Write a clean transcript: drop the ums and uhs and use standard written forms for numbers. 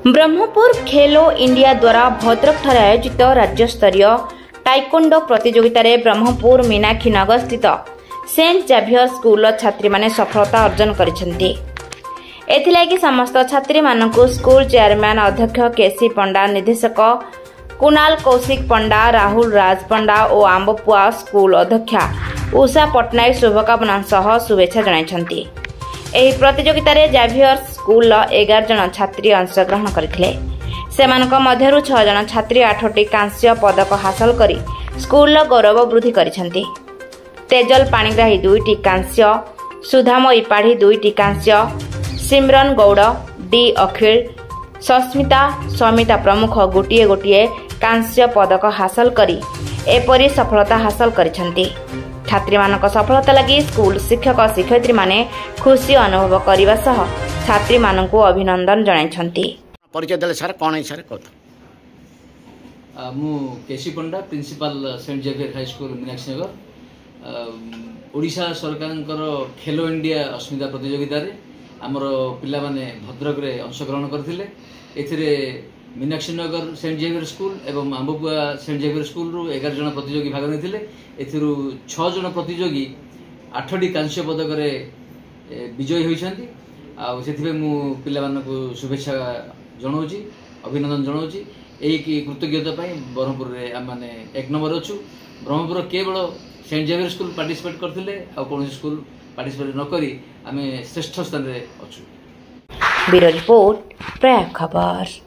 ब्रह्मपुर खेलो India द्वारा भद्रक ठारे आयोजित राज्य स्तरीय टाइकोंडो प्रतियोगिता रे ब्रह्मपुर मीनाक्षी नगर स्थित सेंट जेवियर स्कूल छात्री माने सफलता अर्जन करिसेंती। एथिलागि समस्त छात्री मानकु स्कूल चेयरमैन अध्यक्ष केसी पंडा, निर्देशक कुणाल कौशिक पंडा, राहुल राज पंडा और आंबपुआ स्कूल अध्यक्षा उषा पटनायक शुभकामना सह शुभेच्छा जणाइछंती। एही प्रतियोगिता रे जेवियर स्कूल 11 जन छात्री अंशग्रहण करथिले। सेमानक मध्यरु 6 जन छात्री 8टी कांस्य पदक हासिल करी स्कूल गौरव वृद्धि करिसेंती। तेजल पाणिग्राही 2टी कांस्य, सुधाम इपाढ़ी 2टी कांस्य, सिमरन गौड़, डी अखिल, सस्मिता समिता प्रमुख गोटिए गोटिए कांस्य पदक हासिल करी एपरी सफलता हासिल करिसेंती। छात्री मानक सफलता लगी स्कूल शिक्षक शिक्षयित्री माने खुशी अनुभव करने सह छात्री मानकु अभिनंदन जणाइछंती। परिचय देले सर कोन है सर कथ मु K C Panda principal Saint Xavier high school Meenakshi Nagar. Odisha सरकार खेलो इंडिया अस्मिता प्रतियोगिता रे हमर पिला माने भद्रक रे अंशग्रहण करथिले। एथिरे Meenakshi Nagar Saint Xavier school एवं आंबपुआ सेंट जेवियर स्कूल रु 11 जन प्रतियोगी भाग नेथिले। एथिरु 6 जन प्रतियोगी 8टी कांस्य पदक रे विजयी होइछंती। आ सेथिबे मु पिला मानकु शुभेच्छा जणाउची, अभिनंदन जणाउची। एही की कृतज्ञता पई ब्रह्मपुर रे हम माने 1 नंबर अछु। ब्रह्मपुर केवल सेंट जेवियर स्कूल पार्टिसिपेट करथिले आ कोन स्कूल पार्टिसिपेट न करी हमें श्रेष्ठ स्थान रे अछु। ब्यूरो रिपोर्ट प्रयाग खबर।